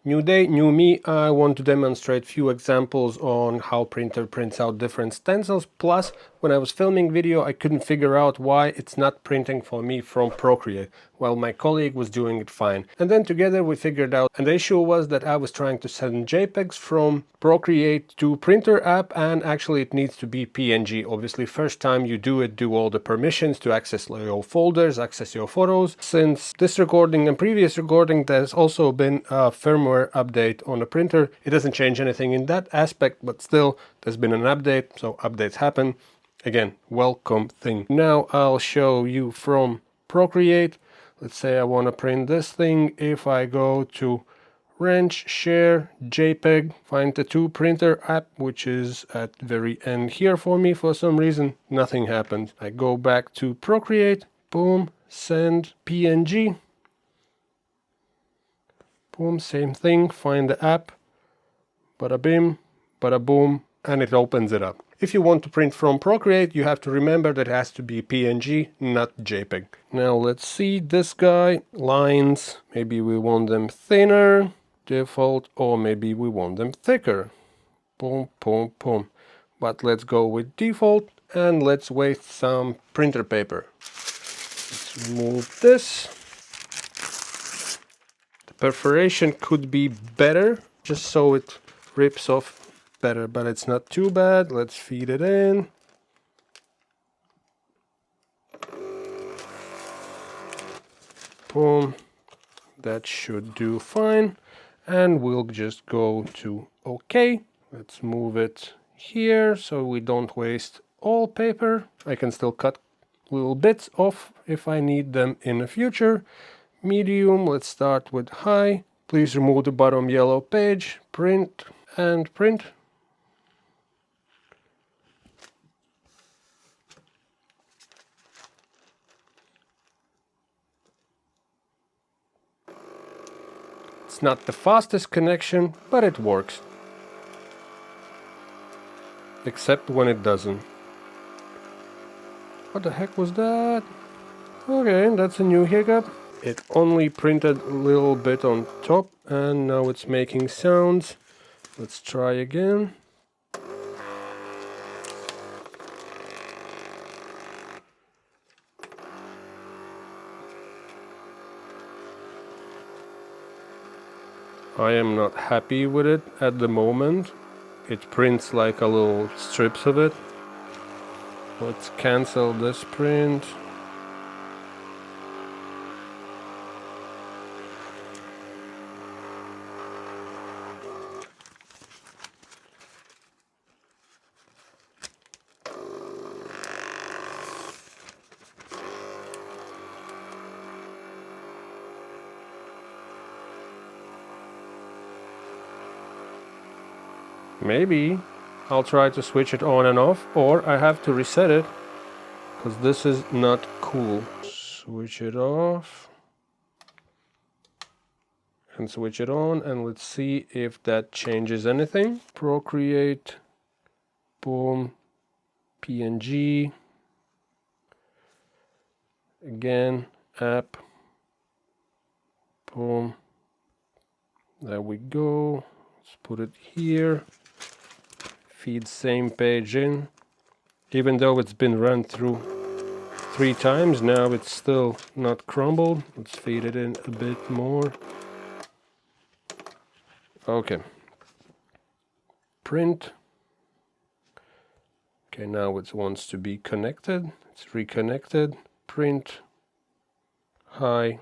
New day, new me. I want to demonstrate few examples on how printer prints out different stencils. Plus, when I was filming video, I couldn't figure out why it's not printing for me from Procreate, while my colleague was doing it fine. And then together we figured out, and the issue was that I was trying to send JPEGs from Procreate to printer app, and actually it needs to be PNG. Obviously, first time you do it, do all the permissions to access your folders, access your photos. Since this recording and previous recording, there's also been a firmware update on the printer. It doesn't change anything in that aspect, but still there's been an update, so updates happen. Again, welcome thing. Now I'll show you from Procreate. Let's say I want to print this thing. If I go to wrench, share, JPEG, find the Tattoo printer app, which is at the very end here for me. For some reason, nothing happened. I go back to Procreate, boom, send PNG. Boom, same thing, find the app, bada bim, bada boom, and it opens it up. If you want to print from Procreate, you have to remember that it has to be PNG, not JPEG. Now let's see this guy, lines, maybe we want them thinner, default, or maybe we want them thicker. Boom, boom, boom. But let's go with default, and let's waste some printer paper. Let's remove this. Perforation could be better, just so it rips off better, but it's not too bad. Let's feed it in. Boom. That should do fine. And we'll just go to OK. Let's move it here so we don't waste all paper. I can still cut little bits off if I need them in the future. Medium, let's start with high. Please remove the bottom yellow page, print and print. It's not the fastest connection, but it works. Except when it doesn't. What the heck was that? Okay, that's a new hiccup. It only printed a little bit on top and now it's making sounds. Let's try again. I am not happy with it at the moment. It prints like a little strips of it. Let's cancel this print. Maybe I'll try to switch it on and off, or I have to reset it, because this is not cool. Switch it off and switch it on, and let's see if that changes anything. Procreate, boom, PNG, again, app, boom, there we go. Let's put it here. Feed same page in. Even though it's been run through 3 times, now it's still not crumbled. Let's feed it in a bit more. Okay. Print. Okay, now it wants to be connected. It's reconnected. Print. High.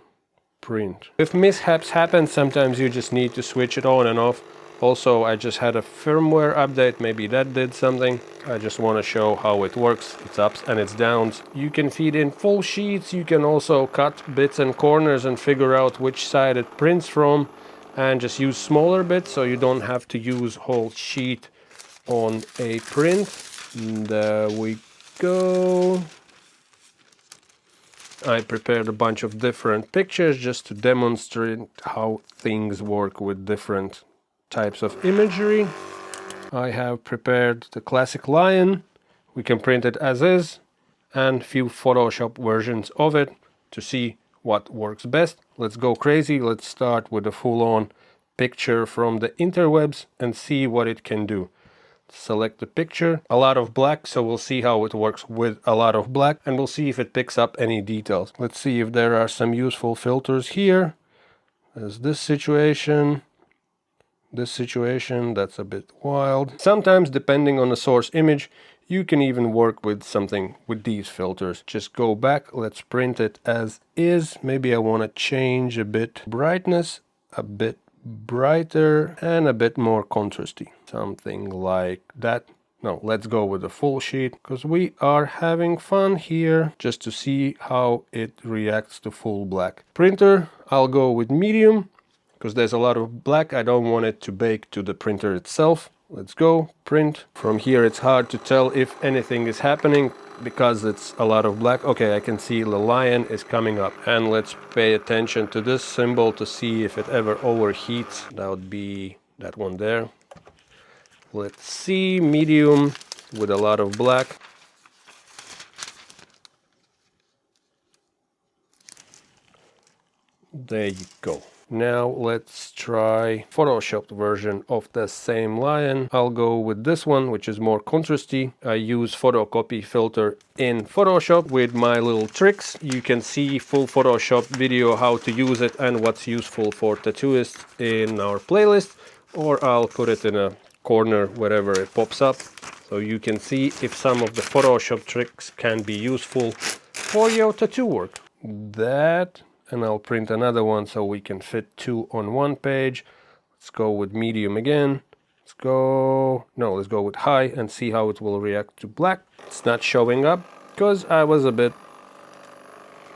Print. If mishaps happen, sometimes you just need to switch it on and off. Also, I just had a firmware update, maybe that did something. I just want to show how it works, its ups and its downs. You can feed in full sheets, you can also cut bits and corners and figure out which side it prints from, and just use smaller bits so you don't have to use whole sheet on a print. There we go. I prepared a bunch of different pictures just to demonstrate how things work with different types of imagery. I have prepared the classic lion. We can print it as is, and few Photoshop versions of it to see what works best. Let's go crazy. Let's start with a full-on picture from the interwebs and see what it can do. Select the picture, a lot of black, so we'll see how it works with a lot of black, and we'll see if it picks up any details. Let's see if there are some useful filters here. There's this situation, that's a bit wild. Sometimes, depending on the source image, you can even work with something with these filters. Just go back, let's print it as is. Maybe I want to change a bit brightness, a bit brighter, and a bit more contrasty. Something like that. No, let's go with the full sheet, because we are having fun here, just to see how it reacts to full black. Printer, I'll go with medium, because there's a lot of black. I don't want it to bake to the printer itself. Let's go, print. From here it's hard to tell if anything is happening because it's a lot of black. Okay, I can see the lion is coming up. And let's pay attention to this symbol to see if it ever overheats. That would be that one there. Let's see, medium with a lot of black. There you go. Now let's try Photoshopped version of the same lion. I'll go with this one, which is more contrasty. I use photocopy filter in Photoshop with my little tricks. You can see full Photoshop video how to use it and what's useful for tattooists in our playlist, or I'll put it in a corner wherever it pops up, so you can see if some of the Photoshop tricks can be useful for your tattoo work. That. And I'll print another one so we can fit two on one page. Let's go with medium again. Let's go with high and see how it will react to black. It's not showing up because I was a bit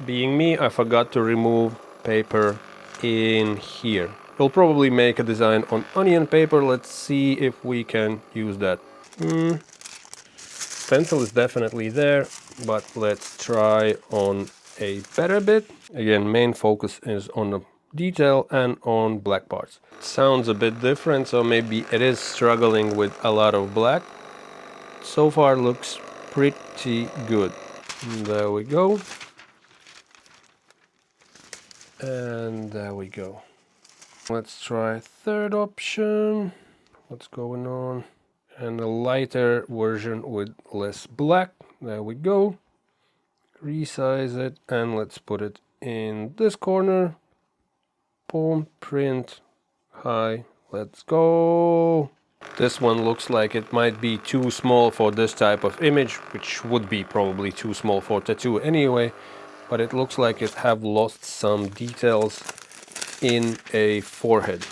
being me. I forgot to remove paper in here. We'll probably make a design on onion paper. Let's see if we can use that. Stencil is definitely there, but let's try on a better bit. Again, main focus is on the detail and on black parts. Sounds a bit different, so maybe it is struggling with a lot of black. So far looks pretty good. There we go. And there we go. Let's try third option. What's going on? And a lighter version with less black. There we go. Resize it and let's put it in this corner. Boom, print, high, let's go. This one looks like it might be too small for this type of image, which would be probably too small for tattoo anyway, but it looks like it have lost some details in a forehead.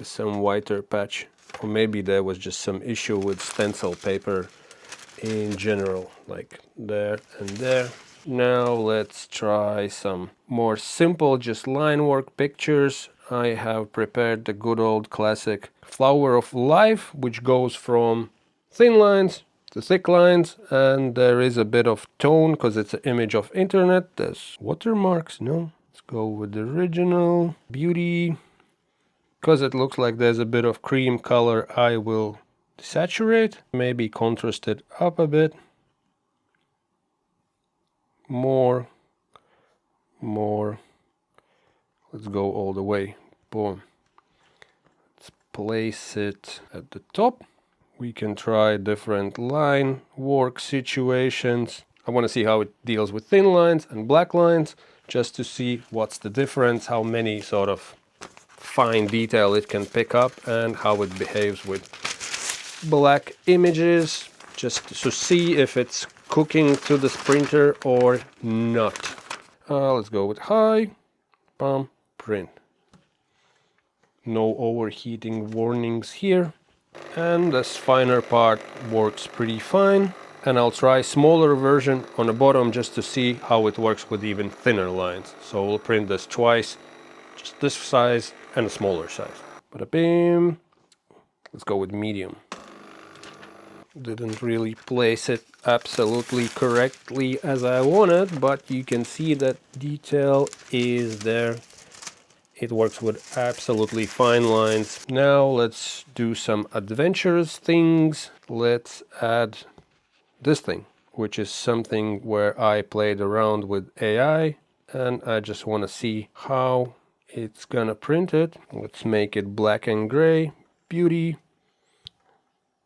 Some whiter patch, or maybe there was just some issue with stencil paper in general, like there and there. Now let's try some more simple, just line work pictures. I have prepared the good old classic flower of life, which goes from thin lines to thick lines, and there is a bit of tone because it's an image of internet. There's watermarks, no? Let's go with the original. Beauty, because it looks like there's a bit of cream color, I will desaturate, maybe contrast it up a bit. More. Let's go all the way. Boom. Let's place it at the top. We can try different line work situations. I want to see how it deals with thin lines and black lines, just to see what's the difference, how many sort of fine detail it can pick up, and how it behaves with black images, just to see if it's cooking to the printer or not. Let's go with high, bam, print. No overheating warnings here. And this finer part works pretty fine. And I'll try smaller version on the bottom just to see how it works with even thinner lines. So we'll print this twice, just this size and a smaller size. Bada bam. Let's go with medium. Didn't really place it absolutely correctly as I wanted, but you can see that detail is there. It works with absolutely fine lines. Now let's do some adventurous things. Let's add this thing, which is something where I played around with AI, and I just want to see how it's gonna print it. Let's make it black and gray. Beauty.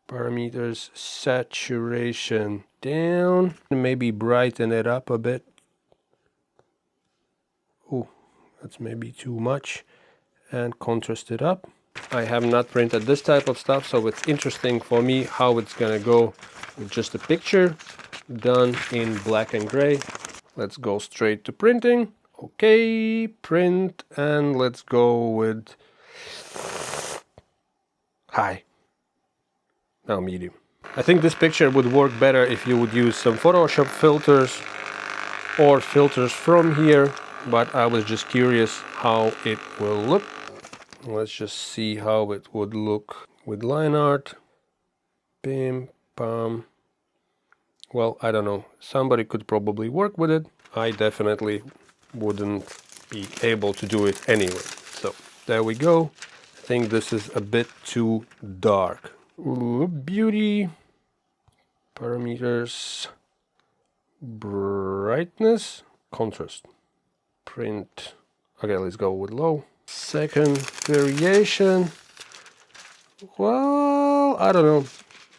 Parameters, saturation down. Maybe brighten it up a bit. Oh, that's maybe too much. And contrast it up. I have not printed this type of stuff, so it's interesting for me how it's gonna go with just a picture done in black and gray. Let's go straight to printing. Okay, print, and let's go with high. Now medium. I think this picture would work better if you would use some Photoshop filters or filters from here, but I was just curious how it will look. Let's just see how it would look with line art. Bim, bam. Well, I don't know. Somebody could probably work with it. I definitely wouldn't be able to do it anyway. So there we go. I think this is a bit too dark. Ooh, beauty. Parameters. Brightness. Contrast. Print. Okay, let's go with low. Second variation. Well, I don't know.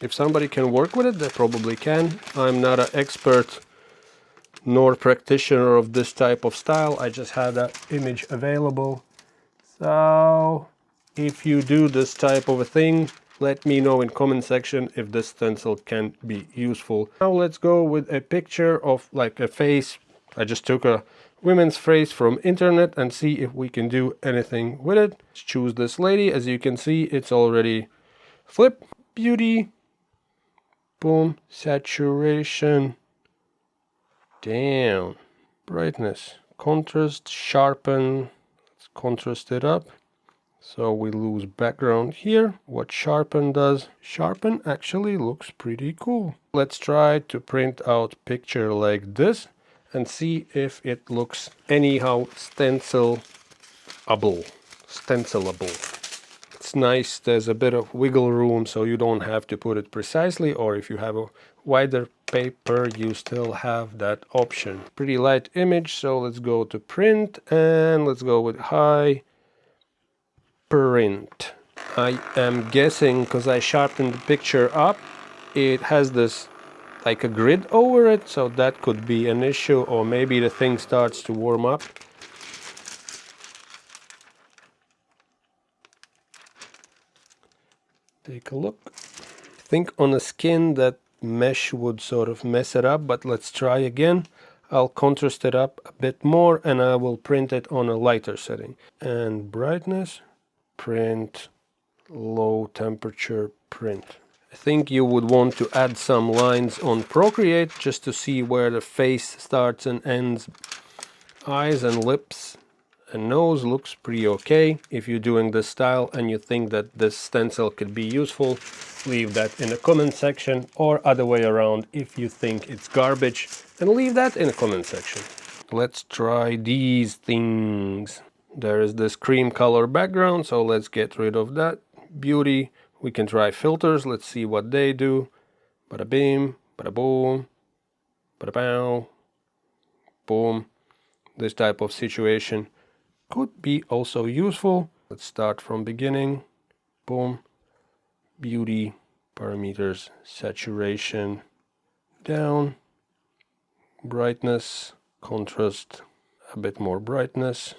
If somebody can work with it, they probably can. I'm not an expert nor practitioner of this type of style. I just had that image available. So if you do this type of a thing, let me know in comment section if this stencil can be useful. Now let's go with a picture of like a face. I just took a women's face from internet and see if we can do anything with it. Let's choose this lady. As you can see, it's already flipped. Beauty. Boom. Saturation. Down. Brightness. Contrast. Sharpen. Let's contrast it up. So we lose background here. What sharpen does? Sharpen actually looks pretty cool. Let's try to print out picture like this and see if it looks anyhow stencilable. It's nice, there's a bit of wiggle room, so you don't have to put it precisely, or if you have a wider paper, you still have that option. Pretty light image, so let's go to print, and let's go with high print. I am guessing, because I sharpened the picture up, it has this like a grid over it, so that could be an issue, or maybe the thing starts to warm up. Take a look. I think on the skin that mesh would sort of mess it up, but let's try again. I'll contrast it up a bit more and I will print it on a lighter setting. And brightness, print, low temperature, print. I think you would want to add some lines on Procreate just to see where the face starts and ends. Eyes and lips and nose looks pretty okay. If you're doing this style and you think that this stencil could be useful, leave that in the comment section, or other way around, if you think it's garbage, and leave that in the comment section. Let's try these things. There is this cream color background, so let's get rid of that. Beauty. We can try filters. Let's see what they do. Bada bing, bada boom, bada bow, boom. This type of situation could be also useful. Let's start from beginning. Boom. Beauty. Parameters. Saturation. Down. Brightness. Contrast. A bit more brightness.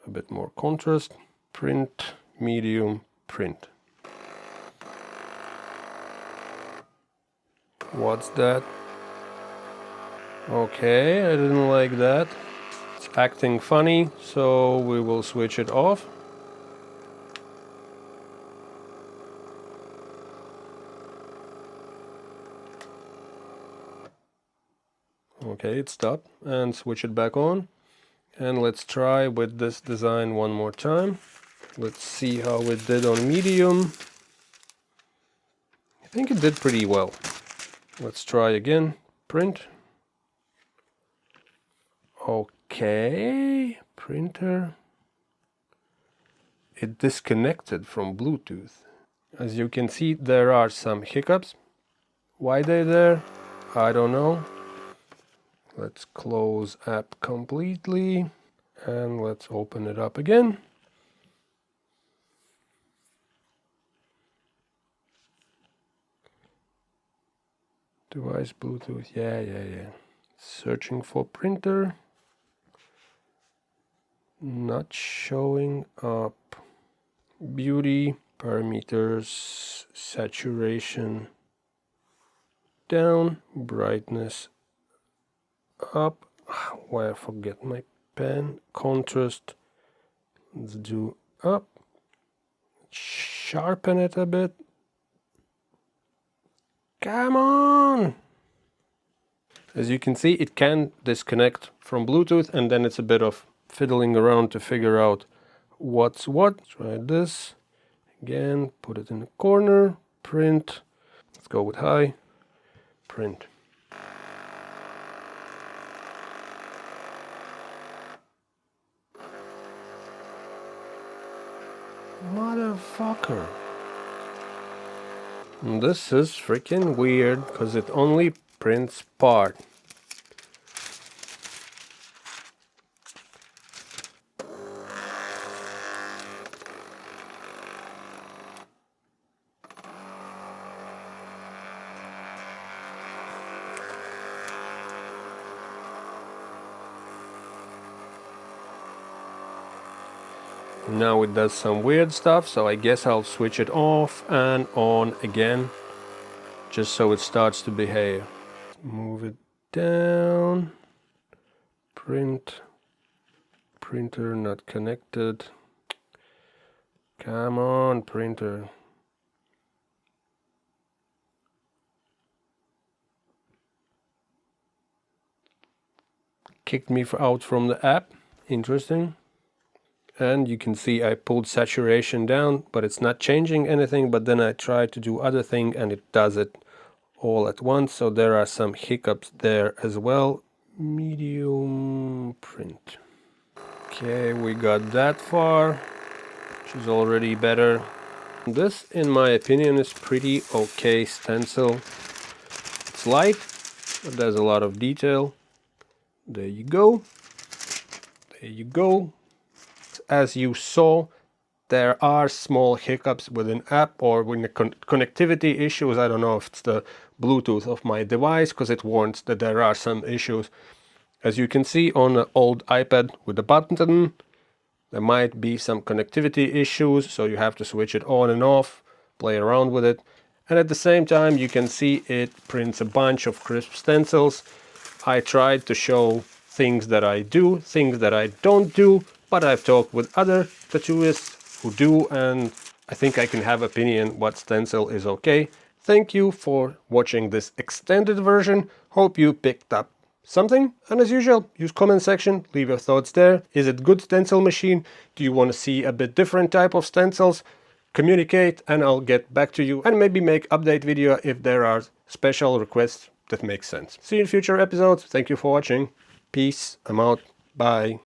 A bit more contrast. Print. Medium. Print. What's that? Okay, I didn't like that. It's acting funny, so we will switch it off. Okay, it stopped, and switch it back on. And let's try with this design one more time. Let's see how it did on medium. I think it did pretty well. Let's try again. Print. Okay, printer. It disconnected from Bluetooth. As you can see, there are some hiccups. Why they're there, I don't know. Let's close app completely. And let's open it up again. Device, Bluetooth, yeah. Searching for printer. Not showing up. Beauty, parameters, saturation down, brightness up. Why I forget my pen. Contrast, let's do up. Sharpen it a bit. Come on! As you can see, it can disconnect from Bluetooth, and then it's a bit of fiddling around to figure out what's what. Try this again, put it in the corner, print. Let's go with high, print. Motherfucker. This is freaking weird because it only prints part. Now it does some weird stuff, so I guess I'll switch it off and on again, just so it starts to behave. Move it down, print, printer not connected. Come on, printer. Kicked me out from the app, interesting. And you can see I pulled saturation down, but it's not changing anything. But then I try to do other thing and it does it all at once. So there are some hiccups there as well. Medium print. Okay, we got that far, which is already better. This, in my opinion, is pretty okay stencil. It's light, but there's a lot of detail. There you go. There you go. As you saw, there are small hiccups with an app or with the connectivity issues. I don't know if it's the Bluetooth of my device, because it warns that there are some issues. As you can see on the old iPad with the button, there might be some connectivity issues, so you have to switch it on and off, play around with it. And at the same time, you can see it prints a bunch of crisp stencils. I tried to show things that I do, things that I don't do, but I've talked with other tattooists who do, and I think I can have opinion what stencil is okay. Thank you for watching this extended version. Hope you picked up something, and as usual, use comment section, leave your thoughts there. Is it good stencil machine? Do you want to see a bit different type of stencils? Communicate and I'll get back to you and maybe make update video if there are special requests that make sense. See you in future episodes. Thank you for watching. Peace. I'm out. Bye.